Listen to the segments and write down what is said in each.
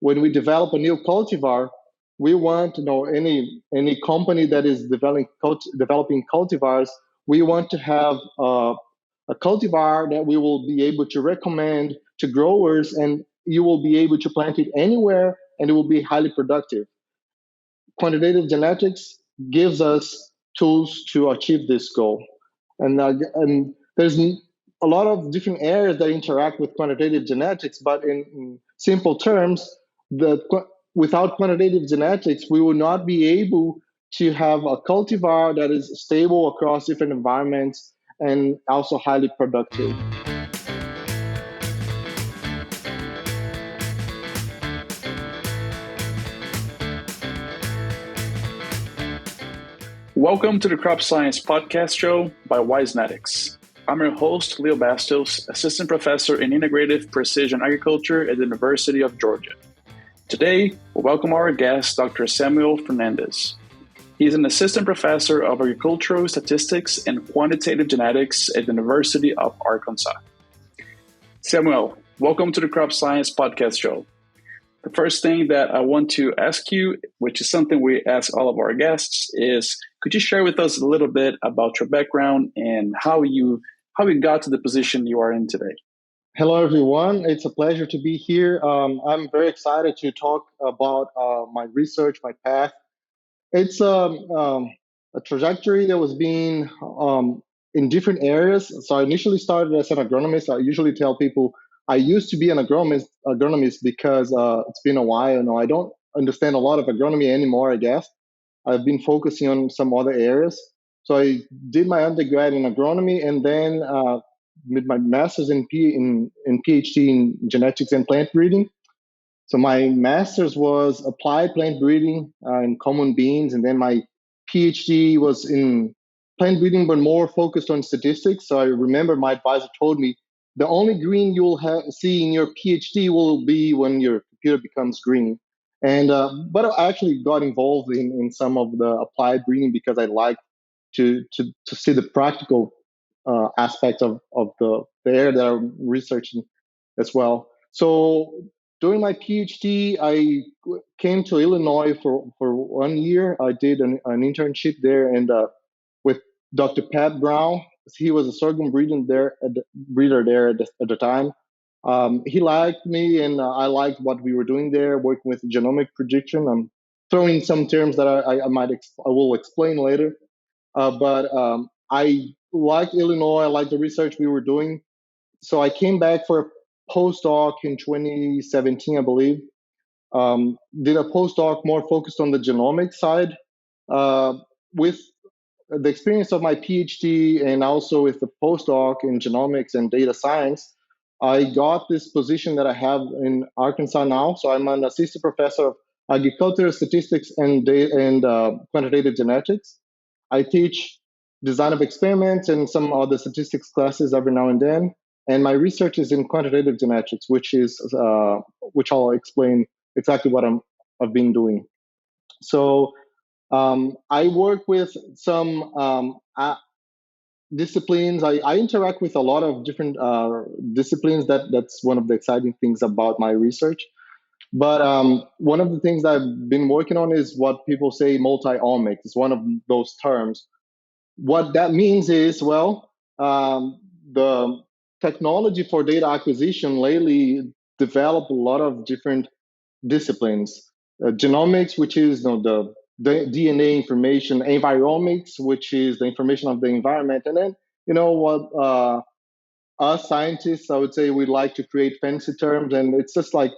when we develop a new cultivar, we want any company that is developing cultivars. We want to have a cultivar that we will be able to recommend to growers, and you will be able to plant it anywhere, and it will be highly productive. Quantitative genetics gives us tools to achieve this goal. And there's a lot of different areas that interact with quantitative genetics, but in simple terms, without quantitative genetics, we will not be able to have a cultivar that is stable across different environments and also highly productive. Welcome to the Crop Science Podcast Show by Wisenetics. I'm your host, Leo Bastos, Assistant Professor in Integrative Precision Agriculture at the University of Georgia. Today, we welcome our guest, Dr. Samuel Fernandes. He is an Assistant Professor of Agricultural Statistics and Quantitative Genetics at the University of Arkansas. Samuel, welcome to the Crop Science Podcast Show. The first thing that I want to ask you, which is something we ask all of our guests, is could you share with us a little bit about your background and how you got to the position you are in today? Hello, everyone. It's a pleasure to be here. I'm very excited to talk about my research, my path. It's a trajectory that was being in different areas. So I initially started as an agronomist. I usually tell people I used to be an agronomist because it's been a while now. I don't understand a lot of agronomy anymore, I guess. I've been focusing on some other areas. So I did my undergrad in agronomy and then with my master's in PhD in genetics and plant breeding. So my master's was applied plant breeding in common beans, and then my PhD was in plant breeding, but more focused on statistics. So I remember my advisor told me the only green you'll see in your PhD will be when your computer becomes green. And but I actually got involved in some of the applied breeding because I like to see the practical aspects of the area that I'm researching as well. So during my PhD, I came to Illinois for 1 year. I did an internship there, and with Dr. Pat Brown. He was a sorghum breeder there at the time. He liked me, and I liked what we were doing there, working with genomic prediction. I'm throwing some terms that I will explain later. But I liked Illinois. I liked the research we were doing. So I came back for a postdoc in 2017, I believe. Did a postdoc more focused on the genomic side. With the experience of my PhD and also with the postdoc in genomics and data science, I got this position that I have in Arkansas now. So I'm an assistant professor of agricultural statistics and quantitative genetics. I teach design of experiments and some other statistics classes every now and then. And my research is in quantitative genetics, which I'll explain exactly what I've been doing. So I work with some disciplines. I interact with a lot of different disciplines. That's one of the exciting things about my research. But one of the things that I've been working on is what people say multi-omics. It's one of those terms. What that means is, well, the technology for data acquisition lately developed a lot of different disciplines. Genomics, which is the DNA information; enviromics, which is the information of the environment; and then what us scientists, I would say, we like to create fancy terms, and it's just like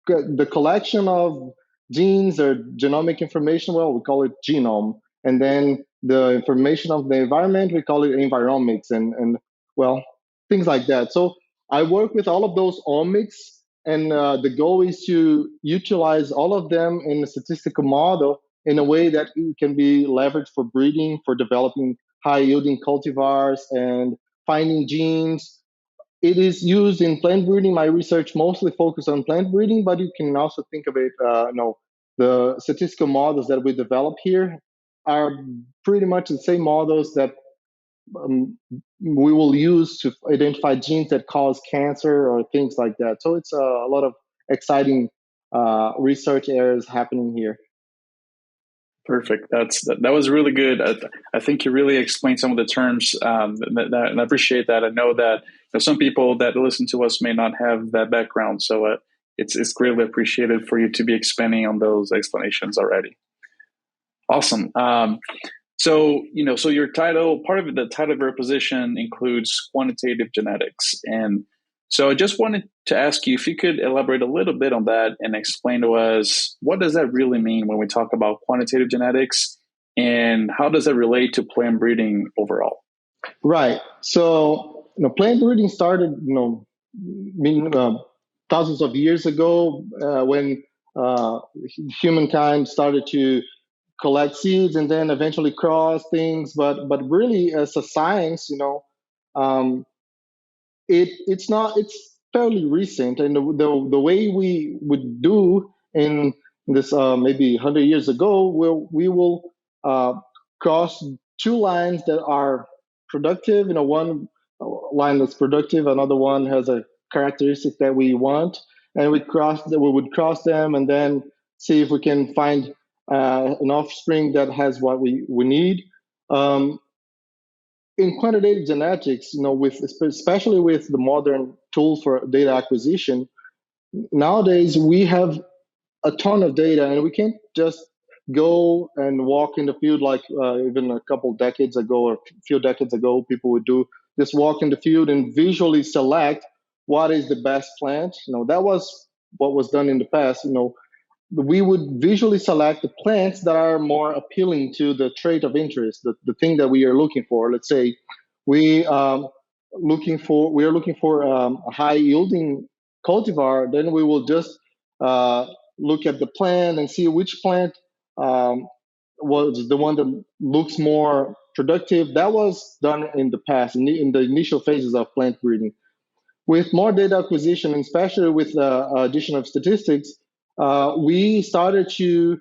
the collection of genes or genomic information. Well, we call it genome, and then the information of the environment, we call it enviromics, and well, things like that. So I work with all of those omics, and the goal is to utilize all of them in a statistical model in a way that it can be leveraged for breeding, for developing high yielding cultivars and finding genes. It is used in plant breeding. My research mostly focuses on plant breeding, but you can also think of it, the statistical models that we develop here are pretty much the same models that we will use to identify genes that cause cancer or things like that. So it's a lot of exciting research areas happening here. Perfect. That was really good. I think you really explained some of the terms, and I appreciate that. I know that some people that listen to us may not have that background, so it's greatly appreciated for you to be expanding on those explanations already. Awesome. So your title, part of the title of your position includes quantitative genetics. And so I just wanted to ask you if you could elaborate a little bit on that and explain to us, what does that really mean when we talk about quantitative genetics, and how does that relate to plant breeding overall? Right. So, plant breeding started, thousands of years ago when humankind started to collect seeds and then eventually cross things. But really, as a science, um, it's fairly recent, and the way we would do in this maybe 100 years ago, we will uh, cross two lines that are productive. One line that's productive, another one has a characteristic that we want, and we would cross them and then see if we can find an offspring that has what we need. um, in quantitative genetics, with especially with the modern tools for data acquisition, nowadays we have a ton of data, and we can't just go and walk in the field like even a couple decades ago or a few decades ago people would do. Just walk in the field and visually select what is the best plant. That was what was done in the past. We would visually select the plants that are more appealing to the trait of interest, the thing that we are looking for. Let's say we we are looking for a high yielding cultivar. Then we will just uh, look at the plant and see which plant um, was the one that looks more productive. That was done in the past, in the initial phases of plant breeding. With more data acquisition, and especially with the addition of statistics, we started to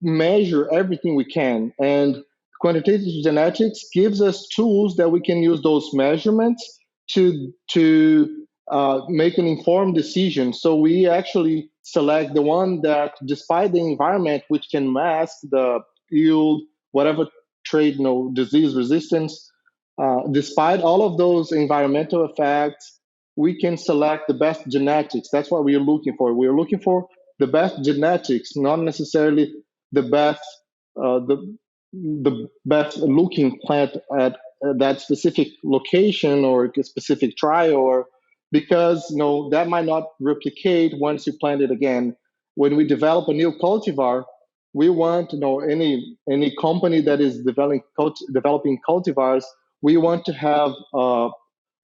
measure everything we can. And quantitative genetics gives us tools that we can use those measurements to make an informed decision. So we actually select the one that, despite the environment, which can mask the yield, whatever trait, disease resistance, despite all of those environmental effects, we can select the best genetics. That's what we are looking for. We are looking for the best genetics, not necessarily the best the best looking plant at that specific location or a specific trial, or because that might not replicate once you plant it again. When we develop a new cultivar, we want any company that is developing cultivars. We want to have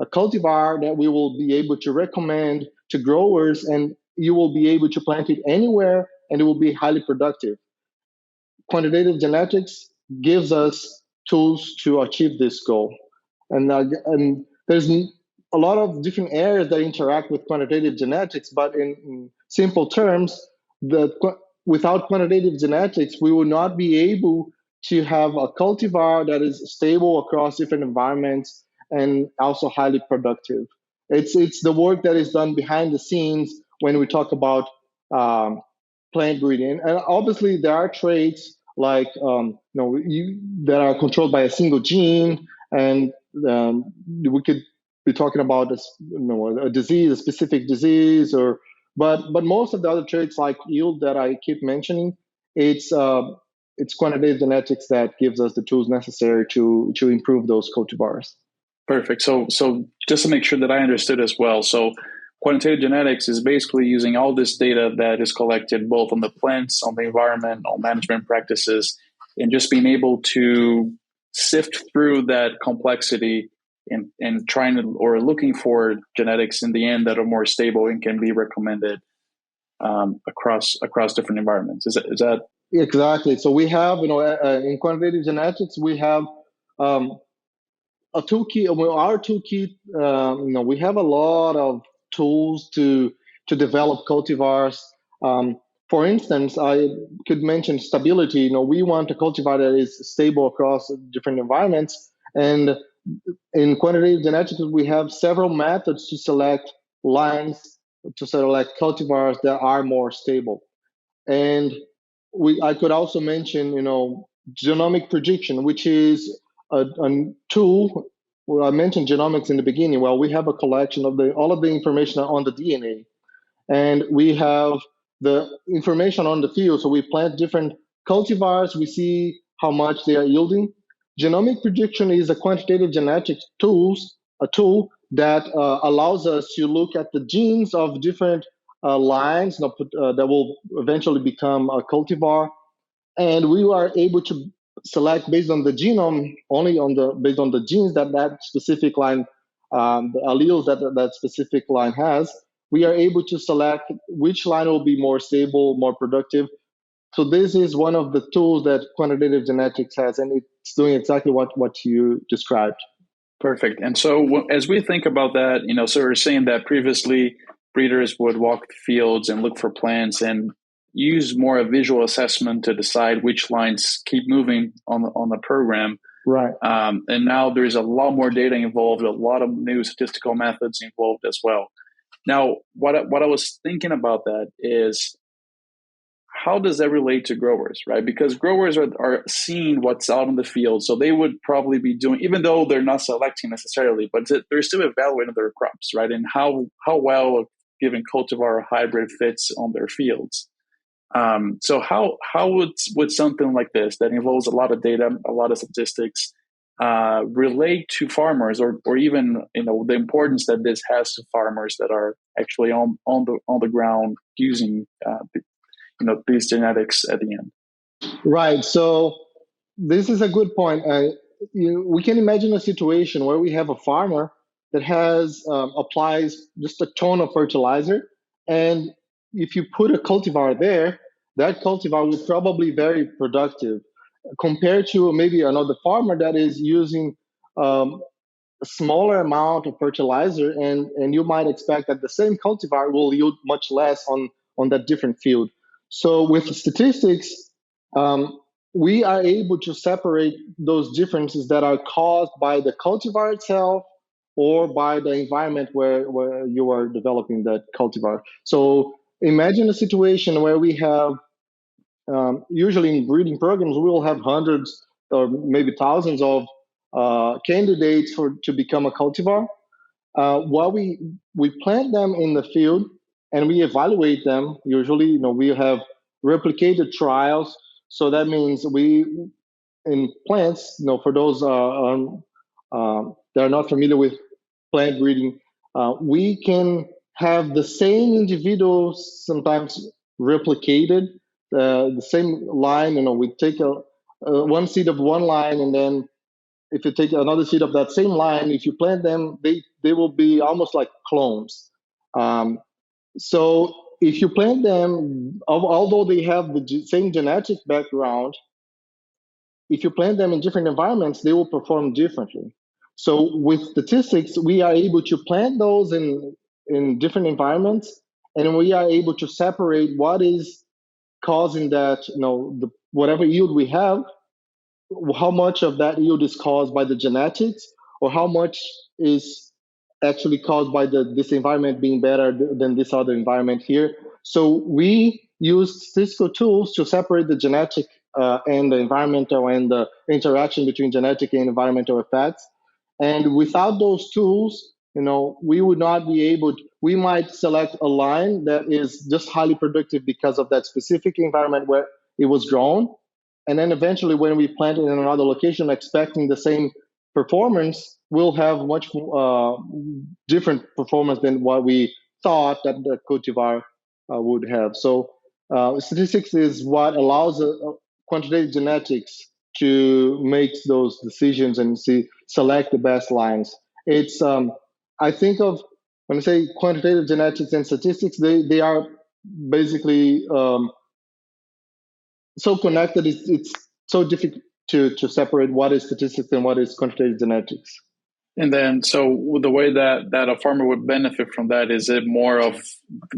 a cultivar that we will be able to recommend to growers, and you will be able to plant it anywhere and it will be highly productive. Quantitative genetics gives us tools to achieve this goal. And there's a lot of different areas that interact with quantitative genetics, but in simple terms, without quantitative genetics, we will not be able to have a cultivar that is stable across different environments and also highly productive. It's the work that is done behind the scenes when we talk about um, plant breeding. And obviously, there are traits like that are controlled by a single gene, and we could be talking about a disease, a specific disease, or but most of the other traits like yield that I keep mentioning, it's quantitative genetics that gives us the tools necessary to improve those cultivars. Perfect. So just to make sure that I understood as well. So quantitative genetics is basically using all this data that is collected both on the plants, on the environment, on management practices, and just being able to sift through that complexity and trying to, or looking for genetics in the end that are more stable and can be recommended across different environments. Is that Exactly. So we have, in quantitative genetics, we have um, a toolkit. Well, our toolkit, we have a lot of tools to develop cultivars. For instance, I could mention stability. We want a cultivar that is stable across different environments. And in quantitative genetics, we have several methods to select lines to select cultivars that are more stable. And I could also mention, genomic prediction, which is a tool. Well, I mentioned genomics in the beginning. Well, we have a collection of all of the information on the DNA, and we have the information on the field. So we plant different cultivars, we see how much they are yielding. Genomic prediction is a quantitative genetics a tool that allows us to look at the genes of different lines that will eventually become a cultivar, and we are able to select based on the genome, only on the based on the genes that specific line, the alleles that specific line has. We are able to select which line will be more stable, more productive. So this is one of the tools that quantitative genetics has, and it's doing exactly what you described. Perfect. And so as we think about that, so we're saying that previously breeders would walk the fields and look for plants and use more a visual assessment to decide which lines keep moving on the program. Right. And now there's a lot more data involved, a lot of new statistical methods involved as well. Now, what I was thinking about that is, how does that relate to growers, right? Because growers are seeing what's out in the field. So they would probably be doing, even though they're not selecting necessarily, but they're still evaluating their crops, right? And how well a given cultivar or hybrid fits on their fields. So how would something like this that involves a lot of data, a lot of statistics, relate to farmers, or even the importance that this has to farmers that are actually on the ground using these genetics at the end? Right. So this is a good point. We can imagine a situation where we have a farmer that applies just a ton of fertilizer, and if you put a cultivar there, that cultivar will probably be very productive compared to maybe another farmer that is using um, a smaller amount of fertilizer, and you might expect that the same cultivar will yield much less on that different field. So with statistics, um, we are able to separate those differences that are caused by the cultivar itself or by the environment where you are developing that cultivar. So imagine a situation where we have, usually in breeding programs, we will have hundreds or maybe thousands of candidates to become a cultivar. While we plant them in the field and we evaluate them, usually, we have replicated trials. So that means we, in plants, for those that are not familiar with plant breeding, we can have the same individuals sometimes replicated, the same line. We take one seed of one line, and then if you take another seed of that same line, if you plant them, they will be almost like clones. So if you plant them, although they have the same genetic background, if you plant them in different environments, they will perform differently. So with statistics, we are able to plant those in different environments, and we are able to separate what is causing that, whatever yield we have, how much of that yield is caused by the genetics, or how much is actually caused by this environment being better than this other environment here. So we use statistical tools to separate the genetic and the environmental, and the interaction between genetic and environmental effects. And without those tools, we would not be able we might select a line that is just highly productive because of that specific environment where it was grown. And then eventually, when we plant it in another location, expecting the same performance, we'll have much different performance than what we thought that the cultivar would have. So statistics is what allows quantitative genetics to make those decisions and select the best lines. It's I think of, when I say quantitative genetics and statistics, they are basically so connected. It's so difficult to separate what is statistics and what is quantitative genetics. And then, so the way that a farmer would benefit from that, is it more of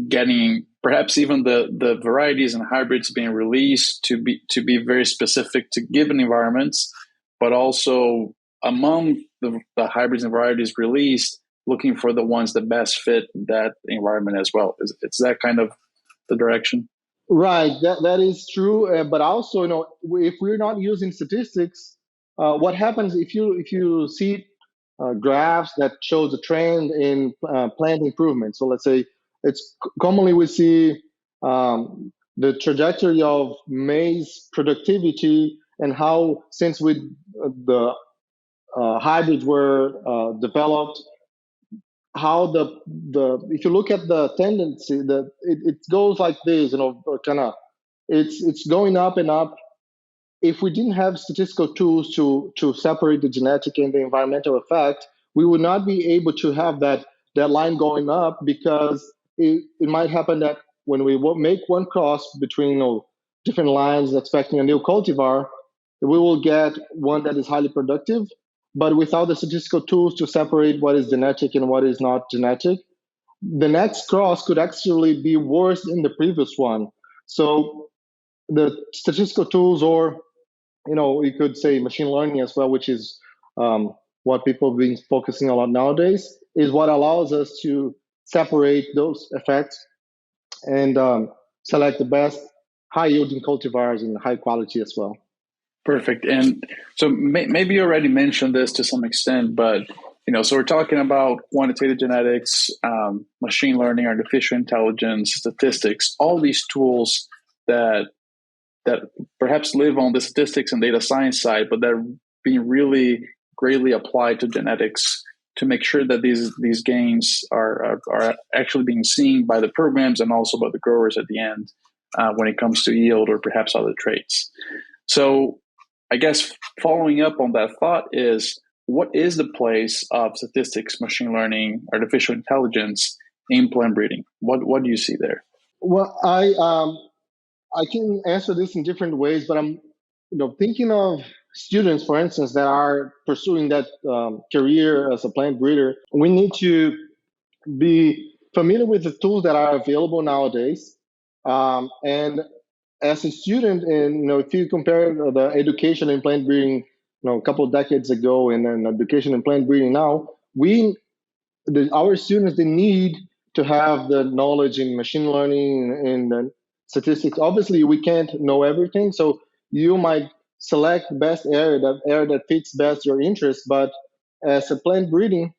getting perhaps even the varieties and hybrids being released to be very specific to given environments, but also among the hybrids and varieties released, looking for the ones that best fit that environment as well. Is that kind of the direction? Right, that is true. But also, if we're not using statistics, what happens if you see graphs that shows a trend in plant improvement? So let's say commonly we see the trajectory of maize productivity and how since the hybrids were developed, how the if you look at the tendency, it goes like this, kind of it's going up and up. If we didn't have statistical tools to separate the genetic and the environmental effect, we would not be able to have that line going up, because it might happen that when we make one cross between different lines expecting a new cultivar, we will get one that is highly productive, but without the statistical tools to separate what is genetic and what is not genetic, the next cross could actually be worse than the previous one. So the statistical tools, or you could say machine learning as well, which is what people have been focusing a lot nowadays, is what allows us to separate those effects and select the best high yielding cultivars and high quality as well. Perfect. And so maybe you already mentioned this to some extent, but so we're talking about quantitative genetics, machine learning, artificial intelligence, statistics, all these tools that perhaps live on the statistics and data science side, but they're being really greatly applied to genetics to make sure that these gains are actually being seen by the programs and also by the growers at the end when it comes to yield or perhaps other traits. So I guess following up on that thought is, what is the place of statistics, machine learning, artificial intelligence in plant breeding? What do you see there? Well, I can answer this in different ways, but I'm thinking of students, for instance, that are pursuing that career as a plant breeder. We need to be familiar with the tools that are available nowadays, and as a student, and if you compare the education in plant breeding, a couple of decades ago, and then education in plant breeding now, our students, they need to have the knowledge in machine learning and statistics. Obviously, we can't know everything, so you might select the best area that fits best your interest. But as a plant breeding,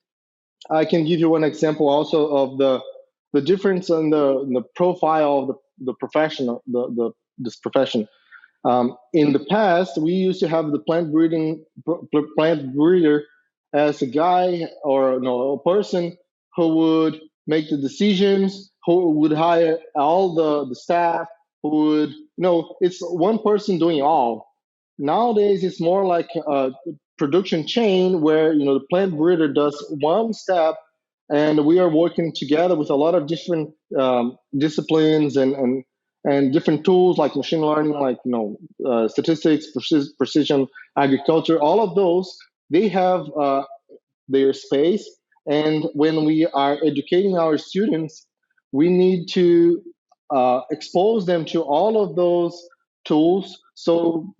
I can give you one example also of the difference in the profile of the professional this profession. In the past, we used to have the plant breeder as a guy, or a person who would make the decisions, who would hire all the staff, who would, it's one person doing all. Nowadays, it's more like a production chain where, the plant breeder does one step, and we are working together with a lot of different disciplines and different tools like machine learning, like statistics, precision agriculture. All of those, they have their space, and when we are educating our students, we need to expose them to all of those tools, so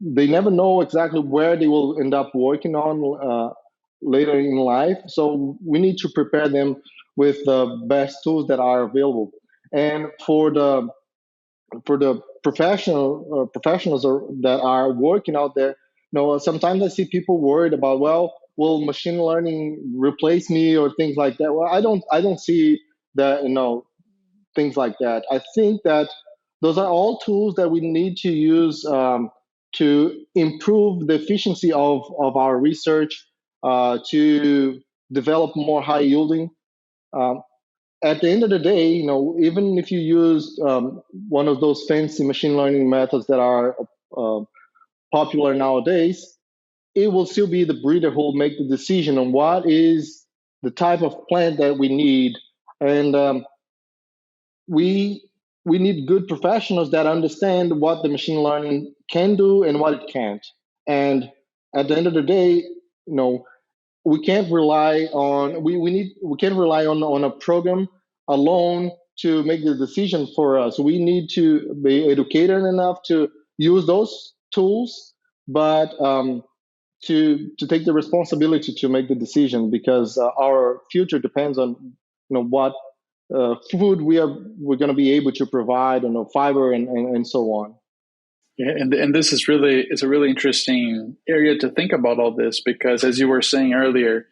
they never know exactly where they will end up working on later in life. So we need to prepare them with the best tools that are available. And for the professionals that are working out there, sometimes I see people worried about, well, will machine learning replace me or things like that. Well, I don't see that, things like that. I think that those are all tools that we need to use to improve the efficiency of our research, to develop more high yielding. Um, at the end of the day, even if you use one of those fancy machine learning methods that are uh, popular nowadays, it will still be the breeder who will make the decision on what is the type of plant that we need. And we we need good professionals that understand what the machine learning can do and what it can't. And at the end of the day, we can't rely on we can't rely on a program alone to make the decision for us. We need to be educated enough to use those tools, but to take the responsibility to make the decision, because our future depends on what food we're going to be able to provide, fiber and so on. Yeah, and this is really it's a really interesting area to think about all this because as you were saying earlier,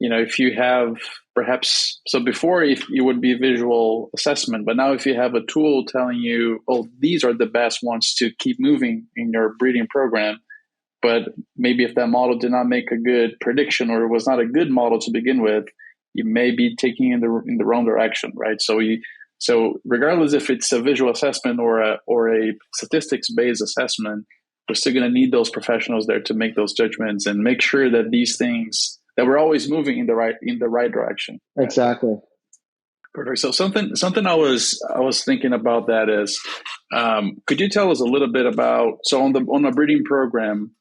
if you have perhaps so before if it would be visual assessment, but now if you have a tool telling you, oh, these are the best ones to keep moving in your breeding program, but maybe if that model did not make a good prediction or was not a good model to begin with, you may be taking in the wrong direction, right? So regardless if it's a visual assessment or a statistics based assessment, we're still going to need those professionals there to make those judgments and make sure that these things that we're always moving in the right direction. Exactly. Perfect. So something I was thinking about that is, could you tell us a little bit about on a breeding program,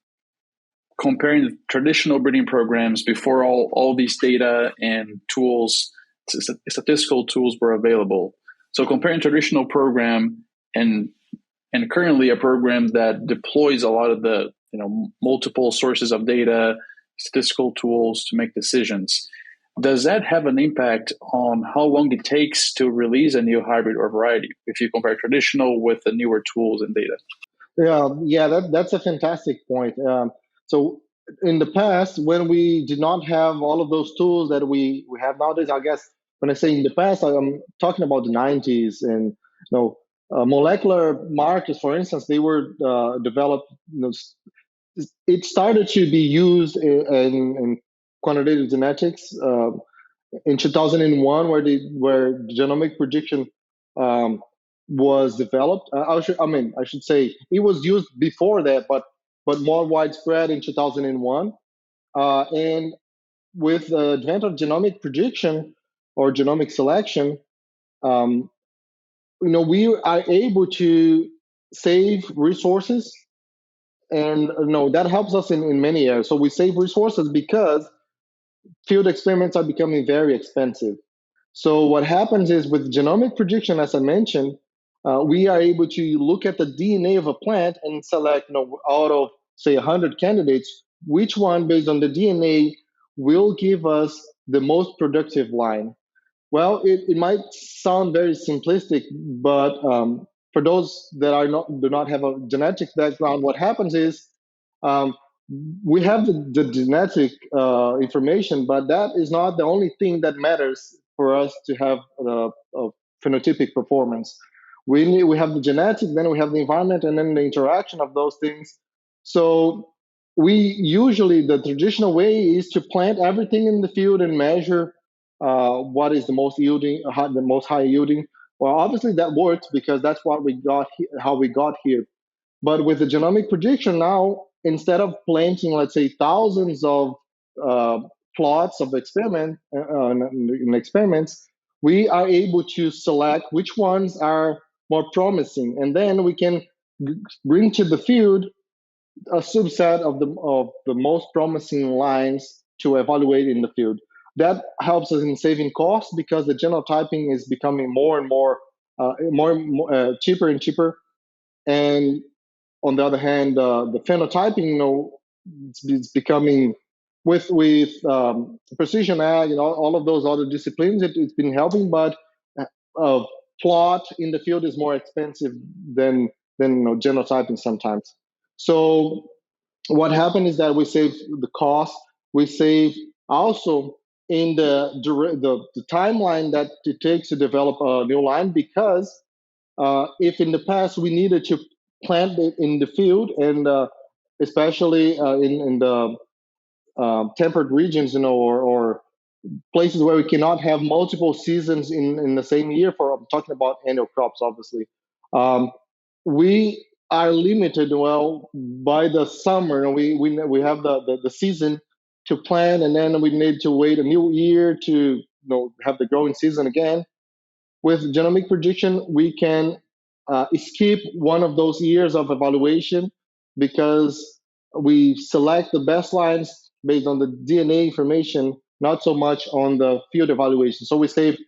comparing the traditional breeding programs before all these data and tools, statistical tools were available. So comparing traditional program and currently a program that deploys a lot of the multiple sources of data, statistical tools to make decisions. Does that have an impact on how long it takes to release a new hybrid or variety if you compare traditional with the newer tools and data? Yeah, that's a fantastic point. So in the past, when we did not have all of those tools that we have nowadays, I guess when I say in the past, I'm talking about the 90s, and molecular markers, for instance, they were developed. It started to be used in quantitative genetics in 2001, where genomic prediction um, was developed. I should say it was used before that, but more widespread in 2001. And with the advent of genomic prediction or genomic selection, um, we are able to save resources, and that helps us in many areas. So we save resources because field experiments are becoming very expensive. So what happens is with genomic prediction, as I mentioned, we are able to look at the DNA of a plant and select, out of say 100 candidates, which one based on the DNA will give us the most productive line. Well, it might sound very simplistic, but for those that do not have a genetic background, what happens is um, we have the genetic information, but that is not the only thing that matters for us to have a phenotypic performance. We have the genetic, then we have the environment, and then the interaction of those things. So we usually, the traditional way is to plant everything in the field and measure what is the most yielding, the most high yielding. Well, obviously that works because that's what we got, how we got here. But with the genomic prediction now, instead of planting, let's say, thousands of uh, plots of in experiments, we are able to select which ones are more promising, and then we can bring to the field a subset of the most promising lines to evaluate in the field. That helps us in saving costs because the genotyping is becoming more and more cheaper and cheaper. And on the other hand, the phenotyping, it's becoming with precision ag and all of those other disciplines. It's been helping, but uh, plot in the field is more expensive than genotyping sometimes. So what happened is that we save the cost. We save also in the timeline that it takes to develop a new line, because if in the past we needed to plant it in the field, and especially in the temperate regions, or places where we cannot have multiple seasons in the same year, for I'm talking about annual crops, obviously, um, we are limited, well, by the summer. And we have the season to plant, and then we need to wait a new year to have the growing season again. With genomic prediction, we can skip one of those years of evaluation, because we select the best lines based on the DNA information, not so much on the field evaluation. So we save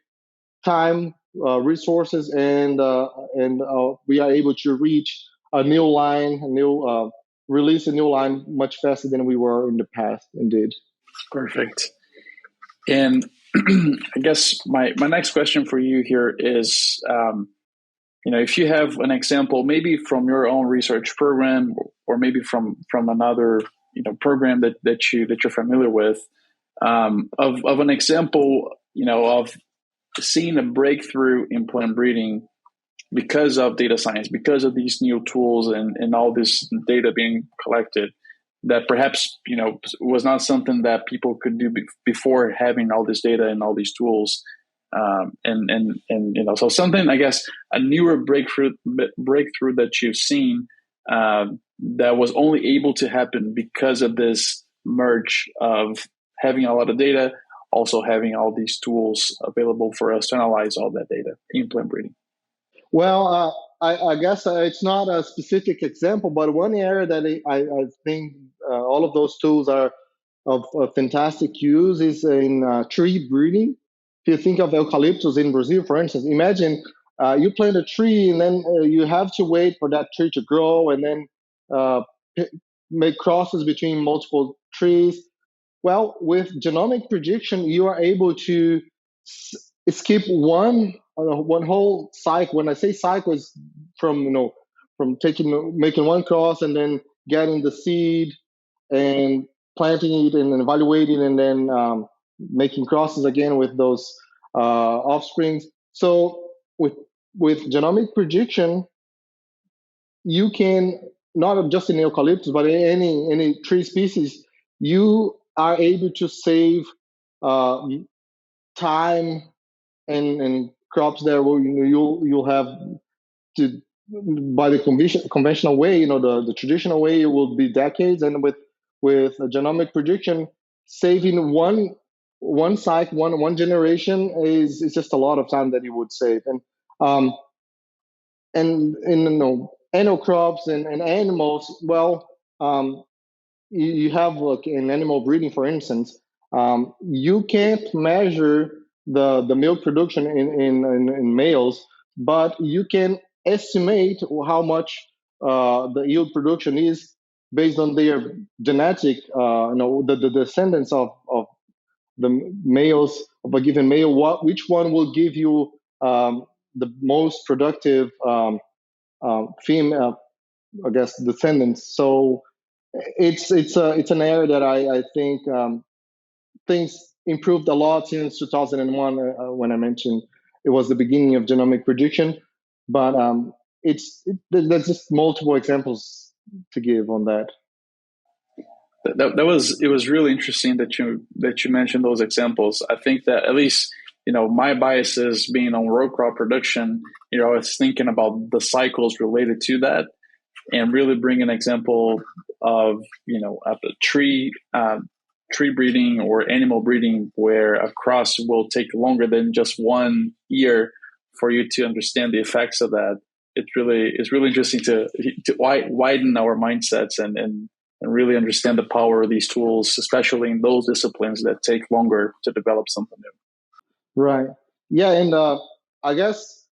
time, resources, and we are able to reach a new line, a new release a new line much faster than we were in the past. Indeed. Perfect. And I guess my next question for you here is, if you have an example, maybe from your own research program, or maybe from another program that you're familiar with, of an example, of seeing a breakthrough in plant breeding because of data science, because of these new tools and all this data being collected, that perhaps was not something that people could do before having all this data and all these tools, so something, I guess, a newer breakthrough that you've seen, that was only able to happen because of this merge of having a lot of data, also having all these tools available for us to analyze all that data in plant breeding. Well, I guess it's not a specific example, but one area that I think all of those tools are of fantastic use is in tree breeding. If you think of eucalyptus in Brazil, for instance, imagine you plant a tree and then you have to wait for that tree to grow and then uh, make crosses between multiple trees. Well, with genomic prediction, you are able to skip one whole cycle. When I say cycle, is from from making one cross and then getting the seed and planting it and evaluating and then making crosses again with those offsprings. So with genomic prediction, you can not just in eucalyptus, but in any tree species, you are able to save uh, time and crops there. Will you'll have to by the conventional way, the traditional way, it will be decades, and with a genomic prediction, saving one cycle, one generation is just a lot of time that you would save. Um, and in annual crops and animals, well, you have like in animal breeding, for instance, you can't measure the milk production in males, but you can estimate how much the yield production is based on their genetic, the descendants of the males of a given male. Which one will give you the most productive female, I guess, descendants? So it's an area that I think things improved a lot since 2001 when I mentioned it was the beginning of genomic prediction. But there's just multiple examples to give on that. It was really interesting that you mentioned those examples. I think that at least my biases being on row crop production, I was thinking about the cycles related to that, and really bring an example of at the tree breeding or animal breeding, where a cross will take longer than just 1 year for you to understand the effects of that. It's really interesting to widen our mindsets and really understand the power of these tools, especially in those disciplines that take longer to develop something new. Right. Yeah, and I guess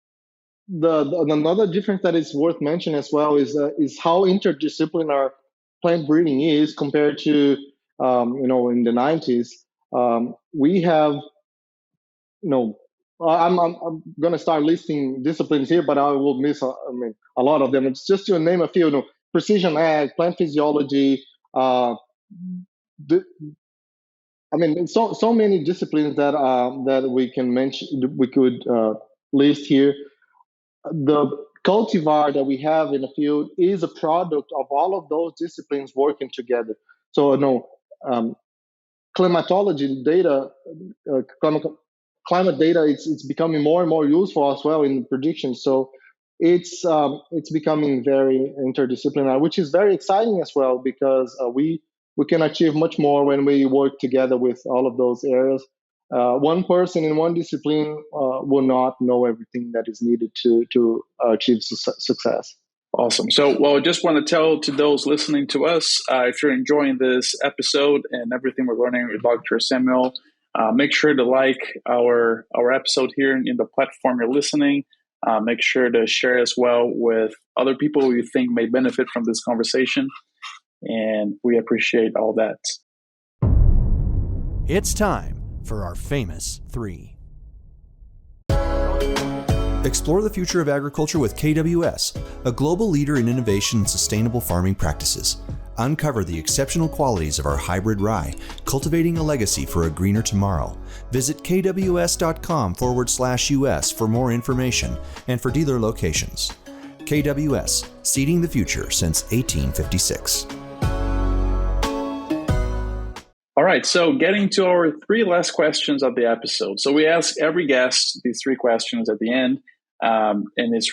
the another difference that is worth mentioning as well is how interdisciplinary plant breeding is compared to in the 90s. We have I'm going to start listing disciplines here, but I will miss a lot of them. It's just to name a few. Precision ag, plant physiology. The, so many disciplines that we can mention. We could list here. The cultivar that we have in the field is a product of all of those disciplines working together. So climatology data, climate data, it's becoming more and more useful as well in prediction. So it's becoming very interdisciplinary, which is very exciting as well, because we can achieve much more when we work together with all of those areas. One person in one discipline will not know everything that is needed to achieve success. Awesome. So, well, I just want to tell to those listening to us, if you're enjoying this episode and everything we're learning with Dr. Samuel, make sure to like our episode here in the platform you're listening. Make sure to share as well with other people who you think may benefit from this conversation. And we appreciate all that. It's time for our famous three. Explore the future of agriculture with KWS, a global leader in innovation and sustainable farming practices. Uncover the exceptional qualities of our hybrid rye, cultivating a legacy for a greener tomorrow. Visit kws.com/US for more information and for dealer locations. KWS, seeding the future since 1856. All right, so getting to our three last questions of the episode. So we ask every guest these three questions at the end, and it's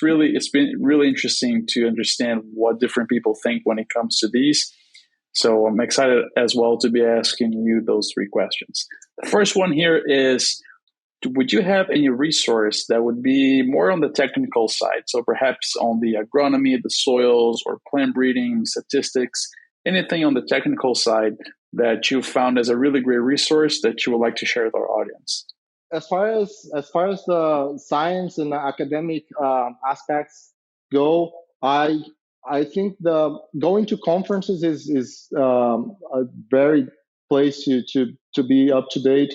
been really interesting to understand what different people think when it comes to these. So I'm excited as well to be asking you those three questions. The first one here is, would you have any resource that would be more on the technical side? So perhaps on the agronomy, the soils, or plant breeding, statistics, anything on the technical side that you found as a really great resource that you would like to share with our audience? As far as the science and the academic aspects go, I think the going to conferences is a very place to be up to date.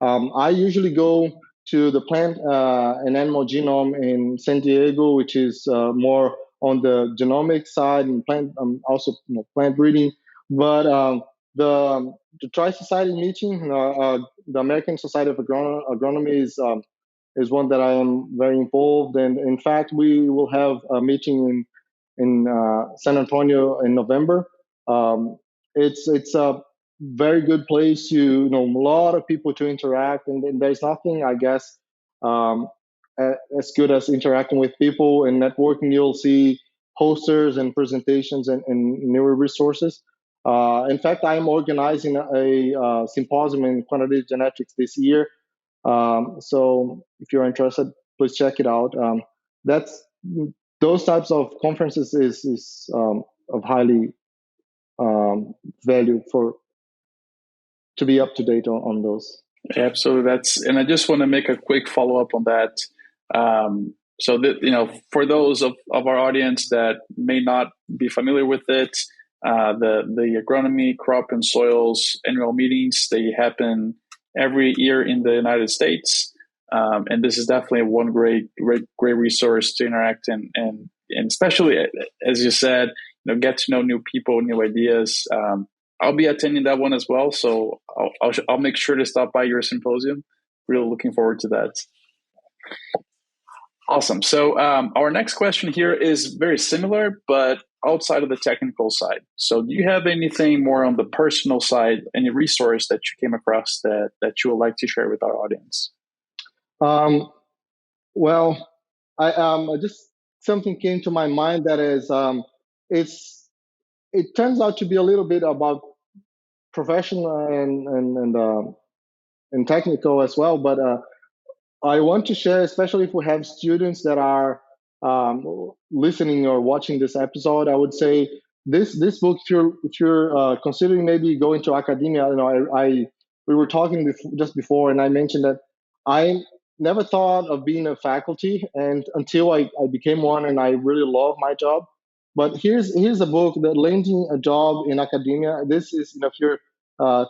I usually go to the plant and animal genome in San Diego, which is more on the genomic side, and plant also plant breeding. But the Tri-Society meeting, the American Society of Agronomy is one that I am very involved. And in fact, we will have a meeting in San Antonio in November. It's a very good place to a lot of people to interact, and there's nothing, I guess, as good as interacting with people and networking. You'll see posters and presentations and newer resources. In fact, I'm organizing a symposium in quantitative genetics this year. So if you're interested, please check it out. That's those types of conferences is of highly value to be up to date on those. Absolutely. And I just want to make a quick follow up on that. So that, for those of our audience that may not be familiar with it, the agronomy, crop and soils annual meetings, they happen every year in the United States. And this is definitely one great resource to interact and especially, as you said, get to know new people, new ideas. I'll be attending that one as well, so I'll make sure to stop by your symposium. Really looking forward to that. Awesome. So our next question here is very similar, but outside of the technical side. So do you have anything more on the personal side, any resource that you came across that you would like to share with our audience? Well, I just something came to my mind that is it turns out to be a little bit about professional and technical as well, but I want to share, especially if we have students that are listening or watching this episode. I would say this book, if you're considering maybe going to academia, we were talking just before, and I mentioned that I never thought of being a faculty, and until I became one, and I really love my job. But here's a book that landing a job in academia. This is if you're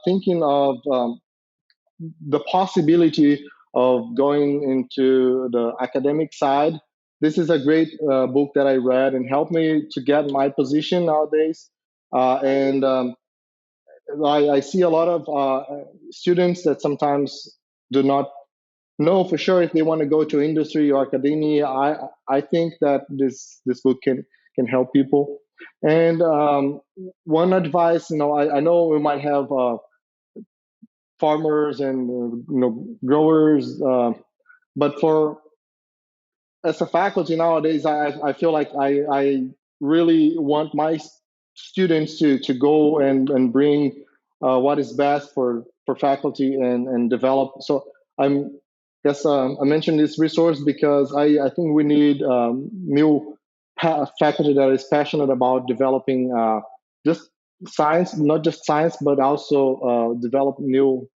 thinking of the possibility of going into the academic side. This is a great book that I read and helped me to get my position nowadays. And I see a lot of students that sometimes do not know for sure if they want to go to industry or academia. I think that this book can help people. And one advice, I know we might have farmers and growers, but as a faculty nowadays, I feel like I really want my students to go and bring what is best for faculty and develop. So I mentioned this resource because I think we need new faculty that is passionate about developing just science, not just science, but also develop new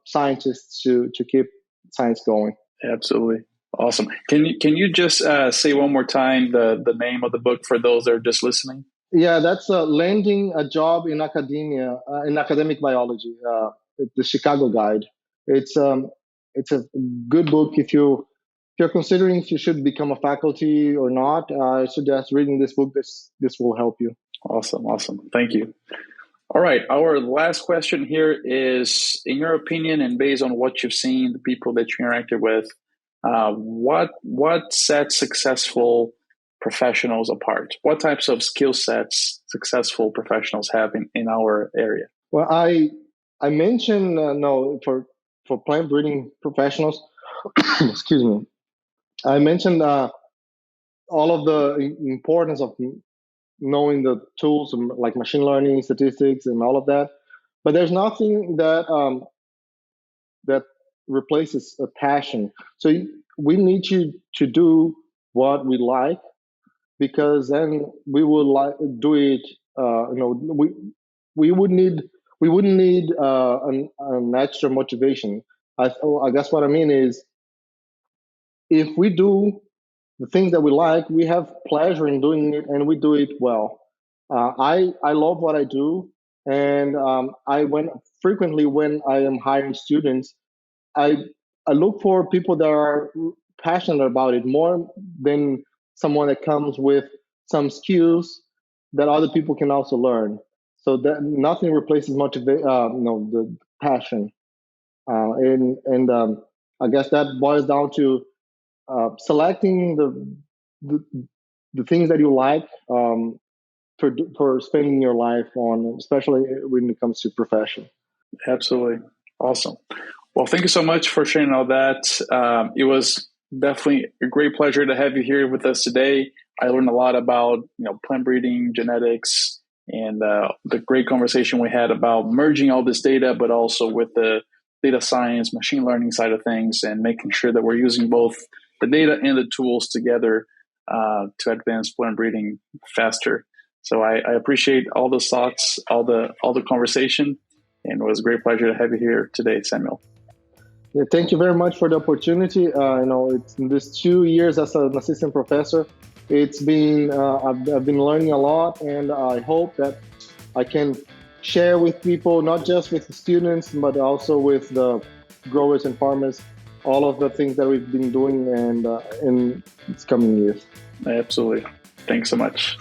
scientists to keep science going. Absolutely. Awesome. Can you just say one more time the name of the book for those that are just listening? Yeah, that's landing a job in academia, in academic biology. The Chicago Guide. It's um, it's a good book if you're considering if you should become a faculty or not. I suggest reading this book. This will help you. Awesome, awesome. Thank you. All right, our last question here is, in your opinion, and based on what you've seen, the people that you interacted with, what sets successful professionals apart? What types of skill sets successful professionals have in our area? Well, I mentioned no for plant breeding professionals. Excuse me. I mentioned all of the importance of knowing the tools like machine learning, statistics, and all of that. But there's nothing that replaces a passion. So we need to do what we like, because then we will like do it. We would need we wouldn't need an extra motivation. I guess what I mean is, if we do the things that we like, we have pleasure in doing it, and we do it well. I love what I do, and I when frequently when I am hiring students, I I look for people that are passionate about it more than someone that comes with some skills that other people can also learn. So that nothing replaces the passion, and I guess that boils down to selecting the the things that you like, for spending your life on, especially when it comes to profession. Absolutely. Awesome. Well, thank you so much for sharing all that. It was definitely a great pleasure to have you here with us today. I learned a lot about plant breeding, genetics, and the great conversation we had about merging all this data, but also with the data science, machine learning side of things, and making sure that we're using both the data and the tools together to advance plant breeding faster. So I appreciate all those thoughts, all the conversation, and it was a great pleasure to have you here today, Samuel. Yeah, thank you very much for the opportunity. It's in these 2 years as an assistant professor. It's been I've been learning a lot, and I hope that I can share with people, not just with the students, but also with the growers and farmers, all of the things that we've been doing and in its coming years. Absolutely. Thanks so much.